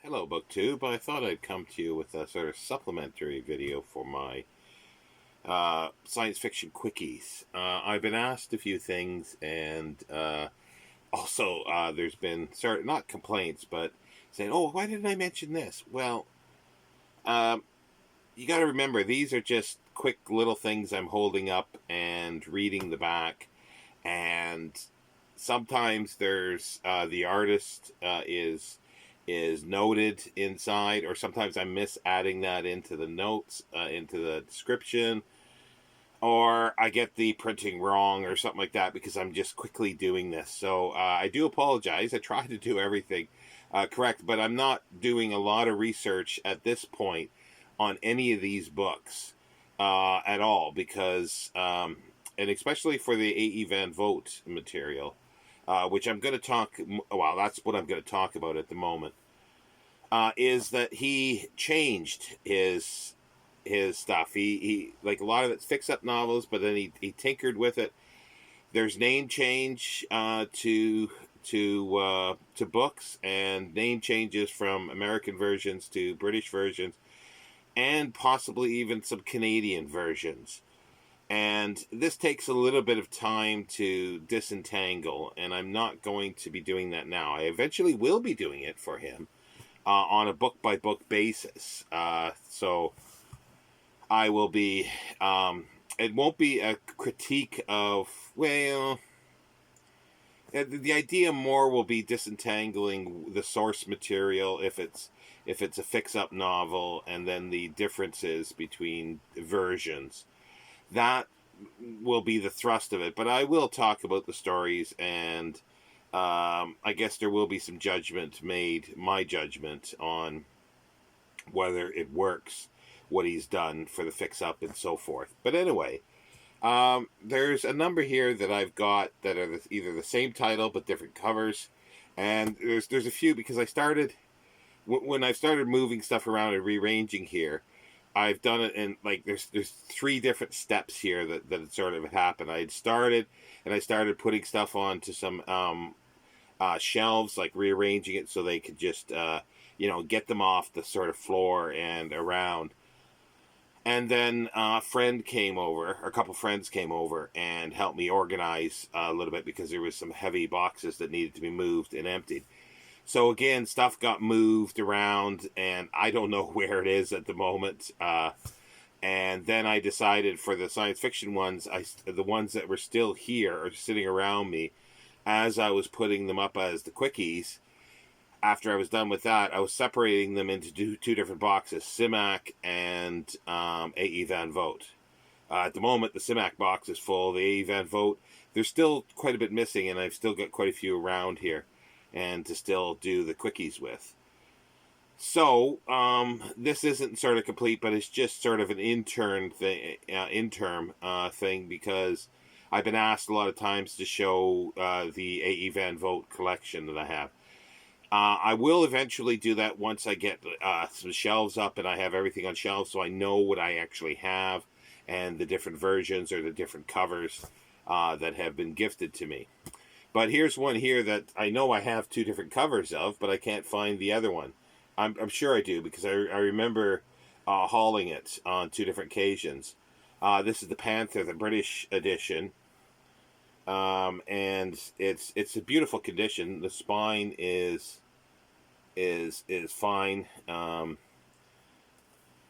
Hello, BookTube. I thought I'd come to you with a sort of supplementary video for my science fiction quickies. I've been asked a few things, and also there's been sort of not complaints, but saying, "Oh, why didn't I mention this?" Well, um, you got to remember these are just quick little things I'm holding up and reading the back, and sometimes there's the artist is noted inside, or sometimes I miss adding that into the notes, into the description, or I get the printing wrong or something like that because I'm just quickly doing this. So I do apologize. I try to do everything correct, but I'm not doing a lot of research at this point on any of these books at all because, and especially for the A.E. Van Vogt material, which I'm going to talk, well, that's what I'm going to talk about at the moment, is that he changed his stuff. He like a lot of it's fix up novels, but then he tinkered with it. There's name change to books, and name changes from American versions to British versions, and possibly even some Canadian versions. And this takes a little bit of time to disentangle, and I'm not going to be doing that now. I eventually will be doing it for him on a book by book basis. So I will be. It won't be a critique of, well, the idea more will be disentangling the source material if it's a fix up novel, and then the differences between versions. That will be the thrust of it. But I will talk about the stories, and I guess there will be some judgment made, my judgment on whether it works, what he's done for the fix up and so forth. But anyway, there's a number here that I've got that are either the same title but different covers, and there's a few because I started when I started moving stuff around and rearranging here. I've done it in like there's three different steps here that sort of happened. I had started and I started putting stuff onto some shelves, like rearranging it so they could just get them off the sort of floor and around. And then a friend came over, or a couple friends came over and helped me organize a little bit because there was some heavy boxes that needed to be moved and emptied. So again, stuff got moved around, and I don't know where it is at the moment. And then I decided for the science fiction ones, the ones that were still here or sitting around me, as I was putting them up as the quickies. After I was done with that, I was separating them into two different boxes: Simac and A.E. Van Vogt. At the moment, the Simac box is full. The A.E. Van Vogt, there's still quite a bit missing, and I've still got quite a few around here and to still do the quickies with. So this isn't sort of complete, but it's just sort of an interim thing because I've been asked a lot of times to show the A.E. Van Vogt collection that I have. I will eventually do that once I get some shelves up and I have everything on shelves, so I know what I actually have and the different versions or the different covers that have been gifted to me. But here's one here that I know I have two different covers of, but I can't find the other one. I'm sure I do because I remember hauling it on two different occasions. This is the Panther, the British edition, and it's a beautiful condition. The spine is fine.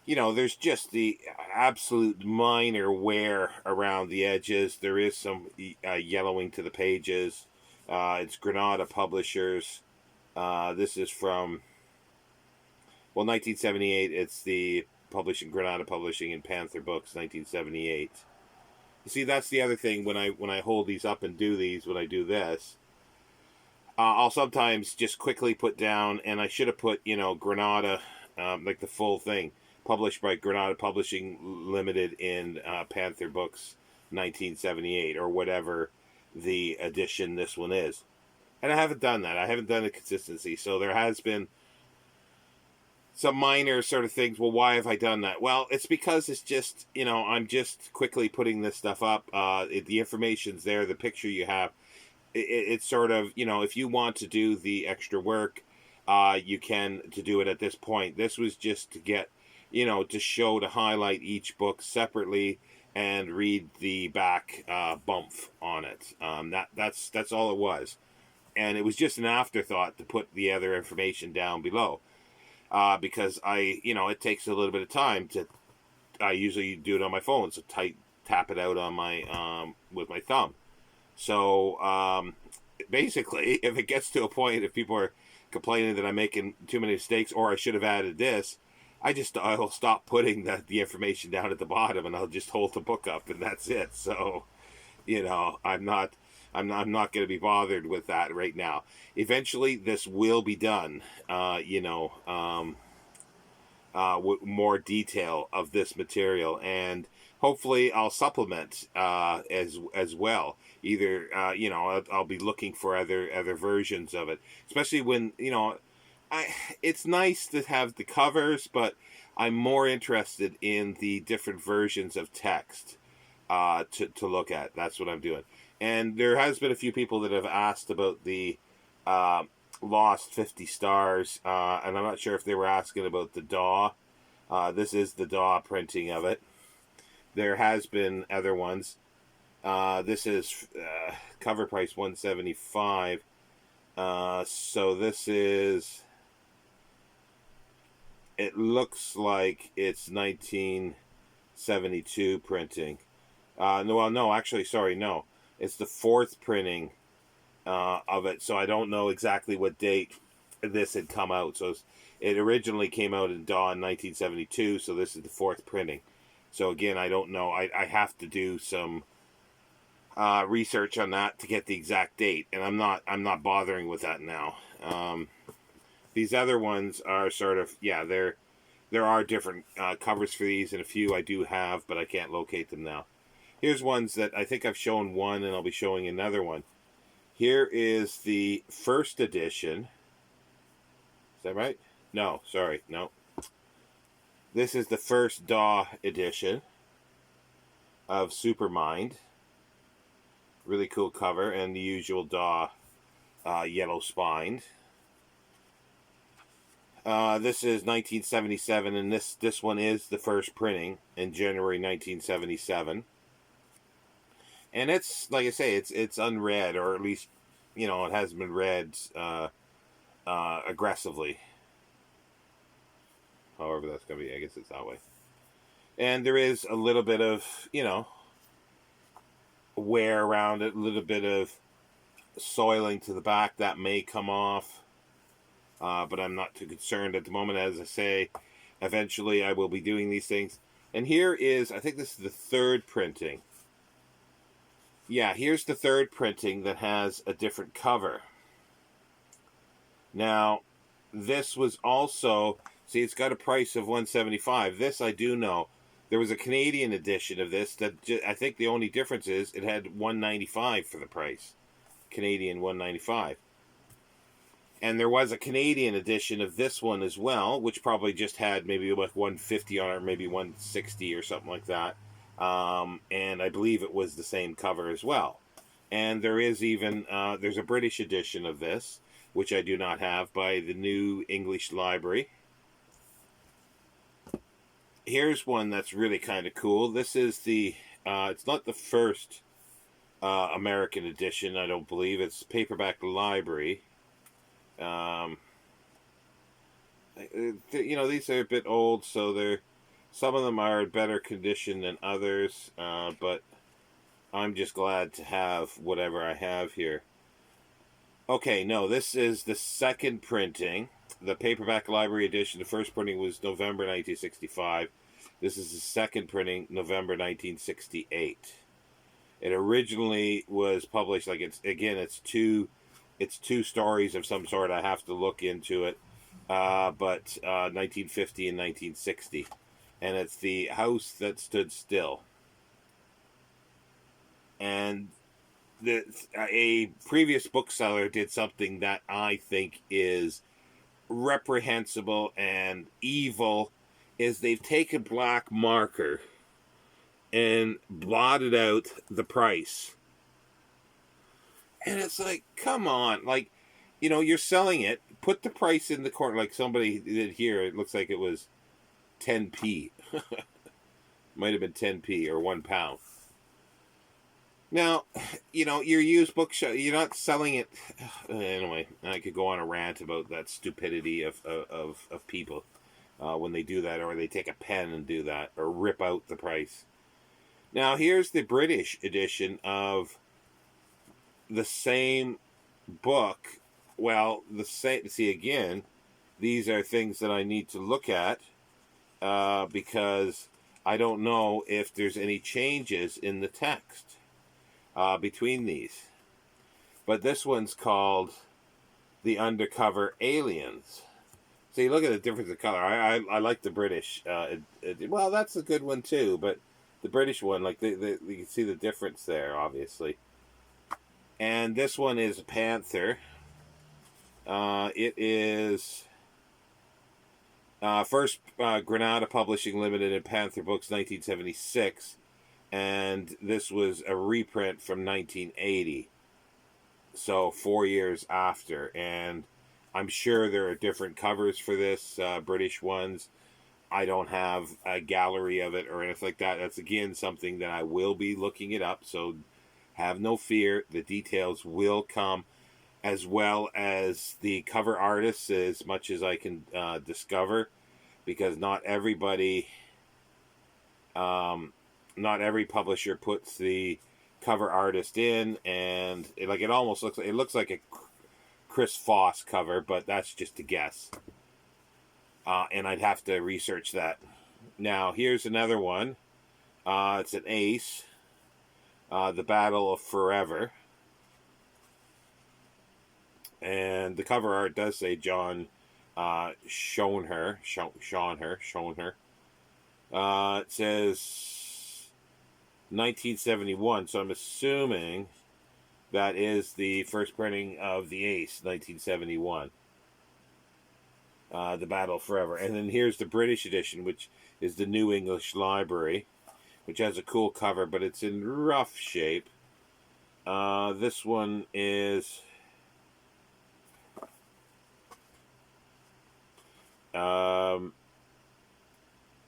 There's just the absolute minor wear around the edges. There is some yellowing to the pages. It's Granada Publishers. This is from 1978. It's the publishing Granada Publishing and Panther Books, 1978. You see, that's the other thing when I hold these up and do these. When I do this, I'll sometimes just quickly put down, and I should have put Granada, like the full thing, published by Granada Publishing Limited in Panther Books, 1978, or whatever the edition this one is. And I haven't done that. I haven't done the consistency. So there has been some minor sort of things. Well, why have I done that? Well, it's because it's just, I'm just quickly putting this stuff up. The information's there, the picture you have. It's sort of, if you want to do the extra work, you can to do it at this point. This was just to get, to highlight each book separately and read the back bump on it. That's all it was, and it was just an afterthought to put the other information down below, because it takes a little bit of time to. I usually do it on my phone, so tap it out on my with my thumb. So basically, if it gets to a point, if people are complaining that I'm making too many mistakes or I should have added this, I'll stop putting the information down at the bottom, and I'll just hold the book up, and that's it. So, I'm not going to be bothered with that right now. Eventually, this will be done. With more detail of this material, and hopefully I'll supplement as well. Either I'll be looking for other versions of it, especially when it's nice to have the covers, but I'm more interested in the different versions of text to look at. That's what I'm doing. And there has been a few people that have asked about the Lost 50 Stars, and I'm not sure if they were asking about the DAW. This is the DAW printing of it. There has been other ones. This is cover price $175. So this is. It looks like it's 1972 printing. No, actually, sorry, no. It's the fourth printing of it, so I don't know exactly what date this had come out. So it originally came out in DAW in 1972, so this is the fourth printing. So again, I don't know. I have to do some research on that to get the exact date, and I'm not bothering with that now. These other ones are sort of, there are different covers for these, and a few I do have, but I can't locate them now. Here's ones that I think I've shown one, and I'll be showing another one. Here is the first edition. Is that right? No, sorry, no. This is the first DAW edition of Supermind. Really cool cover, and the usual DAW yellow spine. This is 1977, and this one is the first printing in January 1977. And it's, like I say, it's unread, or at least, it hasn't been read aggressively. However that's going to be, I guess it's that way. And there is a little bit of, wear around it, a little bit of soiling to the back that may come off. But I'm not too concerned at the moment. As I say, eventually I will be doing these things. And here is, I think this is the third printing. Yeah, here's the third printing that has a different cover. Now, this was also, see, it's got a price of $175. This I do know. There was a Canadian edition of this that I think the only difference is it had $195 for the price. Canadian $195. And there was a Canadian edition of this one as well, which probably just had maybe like $150 on it, or maybe $160 or something like that. And I believe it was the same cover as well. And there is even, there's a British edition of this, which I do not have, by the New English Library. Here's one that's really kind of cool. This is the, it's not the first American edition, I don't believe. It's Paperback Library. These are a bit old, so some of them are in better condition than others, but I'm just glad to have whatever I have here. Okay, no, this is the second printing, the Paperback Library edition. The first printing was November 1965. This is the second printing, November 1968. It originally was published, like it's two stories of some sort. I have to look into it, but 1950 and 1960. And it's The House That Stood Still. And a previous bookseller did something that I think is reprehensible and evil, is they've taken black marker and blotted out the price. And it's like, come on. Like, you're selling it. Put the price in the corner, like somebody did here. It looks like it was 10p. Might have been 10p or £1. Now, your used bookshop, you're not selling it. Anyway, I could go on a rant about that stupidity of people when they do that, or they take a pen and do that, or rip out the price. Now, here's the British edition of the same book. Well, the same. See, again, these are things that I need to look at because I don't know if there's any changes in the text between these. But this one's called The Undercover Aliens. See, look at the difference of color. I like the British. Well, that's a good one too, but the British one, like you can see the difference there, obviously. And this one is Panther. It is first Granada Publishing Limited and Panther Books, 1976. And this was a reprint from 1980. So 4 years after. And I'm sure there are different covers for this, British ones. I don't have a gallery of it or anything like that. That's, again, something that I will be looking it up. So have no fear. The details will come, as well as the cover artists, as much as I can discover. Because not everybody... not every publisher puts the cover artist in, and it almost looks like a Chris Foss cover, but that's just a guess. And I'd have to research that. Now, here's another one. It's an ace. The Battle of Forever. And the cover art does say John Schoenherr. It says 1971, so I'm assuming that is the first printing of the Ace, 1971. The Battle Forever. And then here's the British edition, which is the New English Library, which has a cool cover, but it's in rough shape. This one is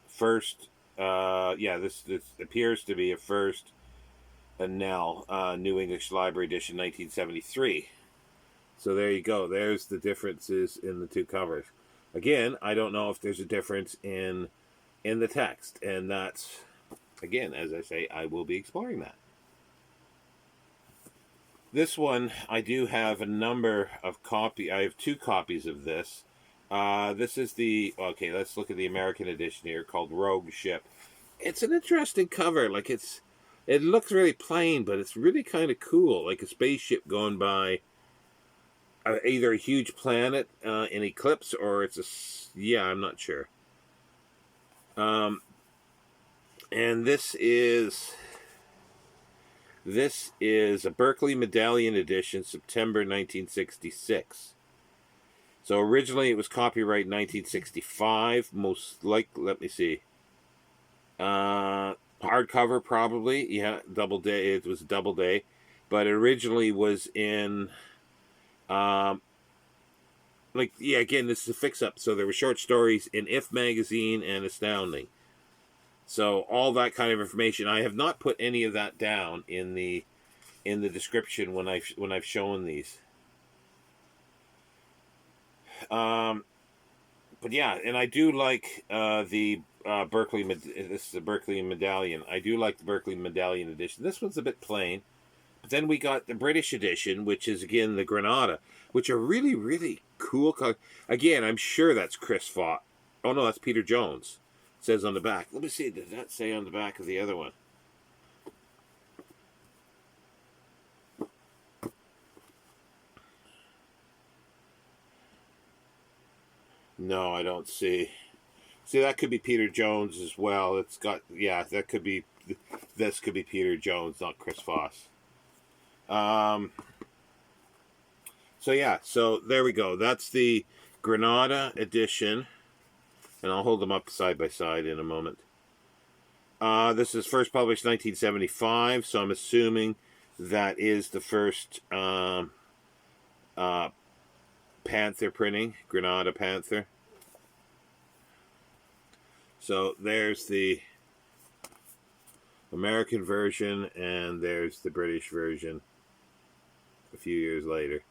first. This appears to be a first Nell New English Library edition, 1973. So there you go. There's the differences in the two covers. Again, I don't know if there's a difference in the text, and that's, again, as I say, I will be exploring that. This one, I do have a number of I have 2 copies of this. This is okay, let's look at the American edition here, called Rogue Ship. It's an interesting cover. It looks really plain, but it's really kind of cool. Like a spaceship going by either a huge planet in eclipse, or it's I'm not sure. And this is a Berkeley Medallion edition, September 1966. So originally it was copyright 1965. Let me see. Hardcover probably. Yeah, double day. It was a double day, but it originally was in. Again, this is a fix-up. So there were short stories in If magazine and Astounding. So all that kind of information. I have not put any of that down in the description when I've shown these. But yeah, and I do like the Berkeley. This is a Berkeley Medallion. I do like the Berkeley Medallion edition. This one's a bit plain, but then we got the British edition, which is again the Granada, which are really, really cool. Again, I'm sure that's Chris Foss. Oh no, that's Peter Jones. It says on the back. Let me see. Does that say on the back of the other one? No, I don't see. See, that could be Peter Jones as well. It's got, that could be, this could be Peter Jones, not Chris Foss. So there we go. That's the Granada edition, and I'll hold them up side by side in a moment. This is first published 1975, so I'm assuming that is the first Panther printing, Granada Panther. So there's the American version, and there's the British version a few years later.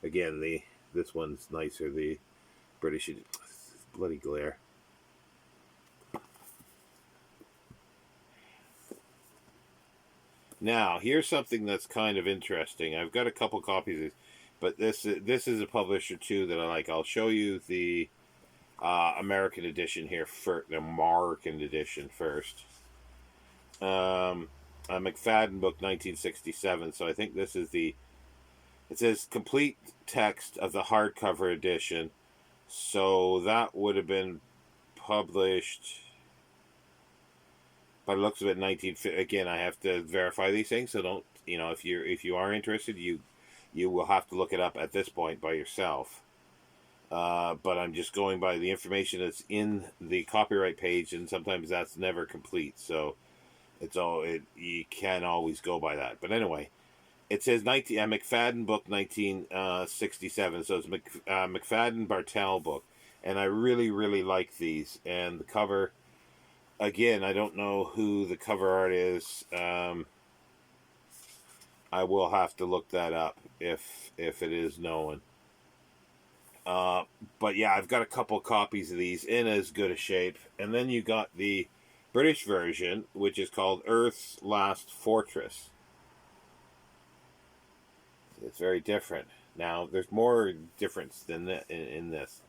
Again, this one's nicer, the British. Bloody glare. Now, here's something that's kind of interesting. I've got a couple copies of this, but this is a publisher too that I like. I'll show you the American edition here, for the American edition first. A McFadden book, 1967. So I think this is the. It says complete text of the hardcover edition. So that would have been published. By the looks of it, 1950. Again, I have to verify these things, so don't. If you are interested, you will have to look it up at this point by yourself. But I'm just going by the information that's in the copyright page, and sometimes that's never complete. So you can't always go by that. But anyway, it says McFadden book 1967. So it's McFadden Bartel book, and I really really like these. And the cover, again, I don't know who the cover art is. I will have to look that up if it is known. But yeah, I've got a couple copies of these in as good a shape. And then you got the British version, which is called Earth's Last Fortress. It's very different. Now, there's more difference than in this.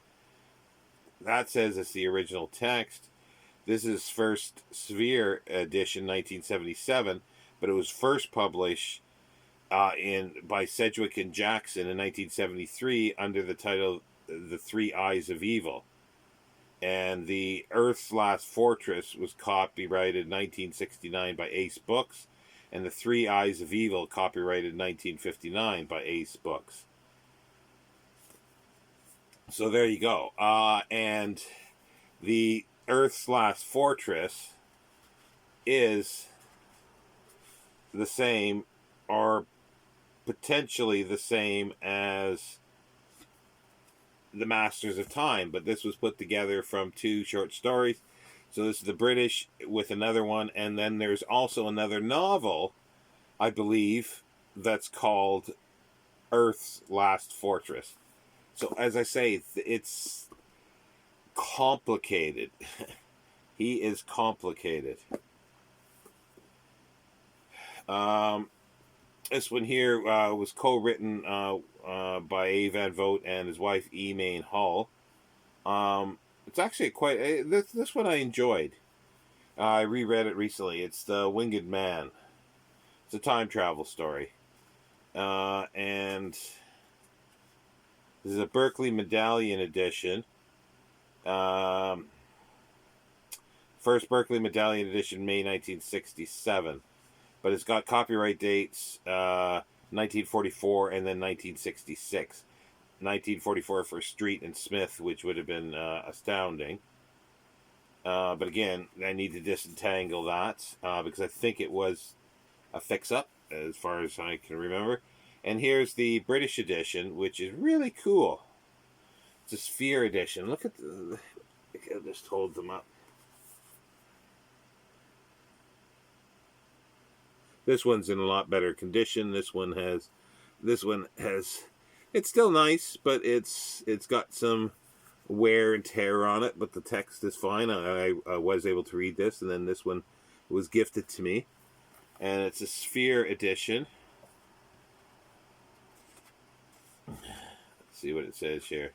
That says it's the original text. This is first Sphere edition, 1977, but it was first published by Sedgwick and Jackson in 1973 under the title The Three Eyes of Evil. And the Earth's Last Fortress was copyrighted 1969 by Ace Books, and The Three Eyes of Evil copyrighted 1959 by Ace Books. So there you go. And the Earth's Last Fortress is the same, or potentially the same, as the Masters of Time, but this was put together from two short stories. So this is the British with another one, and then there's also another novel, I believe, that's called Earth's Last Fortress. So as I say, it's complicated. He is complicated. This one here was co-written by A. Van Vogt and his wife E. Main Hull. It's actually quite... This one I enjoyed. I reread it recently. It's The Winged Man. It's a time travel story. And this is a Berkeley Medallion edition. First Berkeley Medallion edition, May 1967. But it's got copyright dates 1944 and then 1966. 1944 for Street and Smith, which would have been astounding. But again, I need to disentangle that because I think it was a fix-up, as far as I can remember. And here's the British edition, which is really cool. It's a Sphere edition. Look at the... I'll just hold them up. This one's in a lot better condition. This one has, it's still nice, but it's got some wear and tear on it, but the text is fine. I was able to read this, and then this one was gifted to me, and it's a Sphere edition. Let's see what it says here.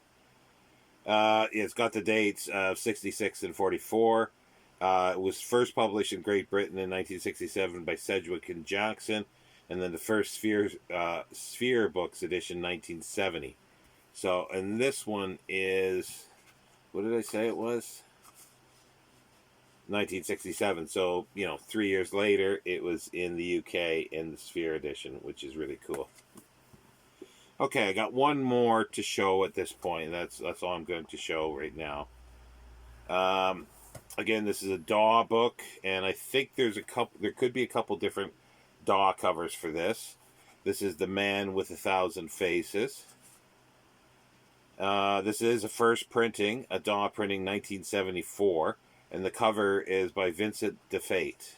It's got the dates of 66 and 44. It was first published in Great Britain in 1967 by Sedgwick and Jackson, and then the first Sphere Books edition, 1970. So, and this one is, what did I say it was? 1967. So, 3 years later, it was in the UK in the Sphere edition, which is really cool. Okay, I got one more to show at this point. That's all I'm going to show right now. Again, this is a DAW book, and I think there could be a couple different DAW covers for this. This is The Man with 1,000 Faces. This is a first printing, a DAW printing 1974, and the cover is by Vincent DeFate.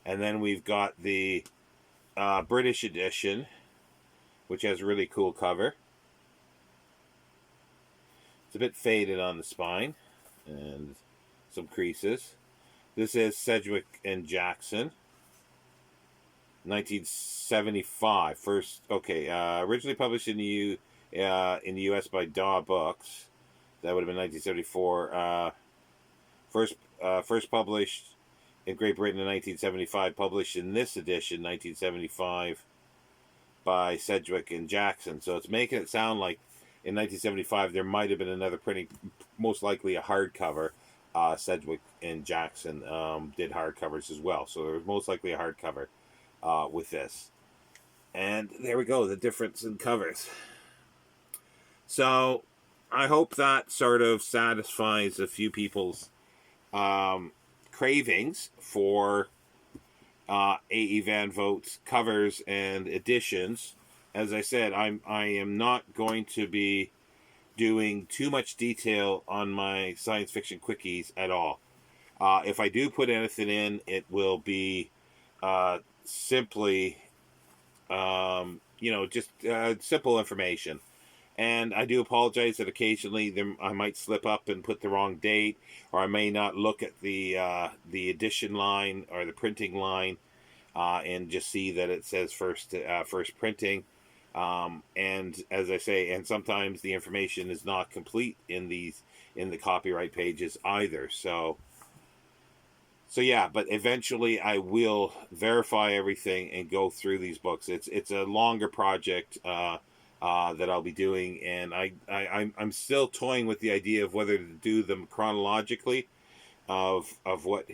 And then we've got the British edition, which has a really cool cover. It's a bit faded on the spine and some creases. This is Sedgwick and Jackson, 1975. Originally published in the U.S. by DAW Books. That would have been 1974. First published in Great Britain in 1975. Published in this edition, 1975, by Sedgwick and Jackson. So it's making it sound like in 1975 there might have been another printing, most likely a hardcover. Sedgwick and Jackson did hardcovers as well, so there was most likely a hardcover with this. And there we go, the difference in covers. So I hope that sort of satisfies a few people's cravings for A.E. Van Vogt's covers and editions. As I said, I am not going to be doing too much detail on my science fiction quickies at all. If I do put anything in, it will be simply, just simple information. And I do apologize that occasionally I might slip up and put the wrong date, or I may not look at the edition line or the printing line and just see that it says first printing. And as I say, and sometimes the information is not complete in the copyright pages either. So yeah, but eventually I will verify everything and go through these books. It's a longer project that I'll be doing, and I'm still toying with the idea of whether to do them chronologically of what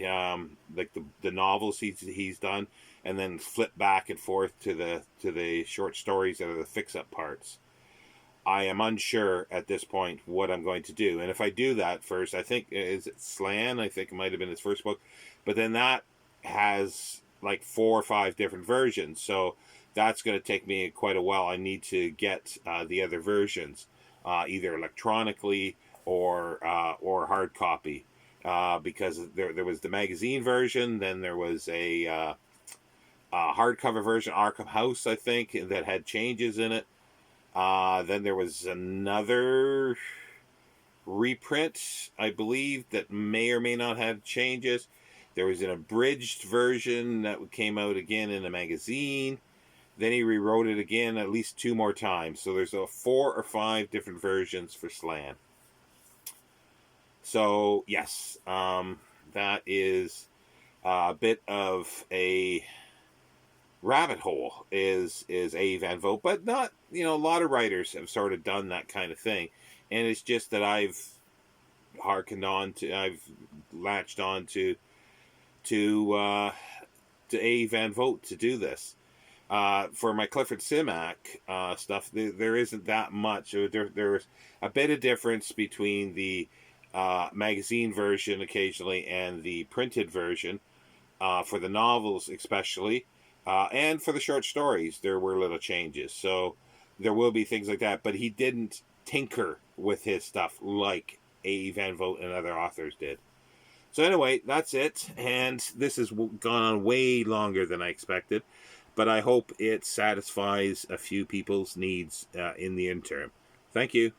like the novels he's done, and then flip back and forth to the short stories that are the fix-up parts. I am unsure at this point what I'm going to do. And if I do that first, I think, is it Slan? I think it might have been his first book. But then that has like 4 or 5 different versions. So that's going to take me quite a while. I need to get the other versions, either electronically or hard copy. Because there was the magazine version, then there was a hardcover version, Arkham House, I think, that had changes in it. Then there was another reprint, I believe, that may or may not have changes. There was an abridged version that came out again in a magazine. Then he rewrote it again at least 2 more times. So there's 4 or 5 different versions for Slan. So, yes, that is a bit of a rabbit hole is A. Van Vogt, but not, a lot of writers have sort of done that kind of thing, and it's just that I've latched on to A. Van Vogt to do this. For my Clifford Simak stuff, there isn't that much. There's a bit of difference between the magazine version occasionally and the printed version, for the novels especially. And for the short stories, there were little changes. So there will be things like that. But he didn't tinker with his stuff like A. Van Vogt and other authors did. So anyway, that's it. And this has gone on way longer than I expected. But I hope it satisfies a few people's needs in the interim. Thank you.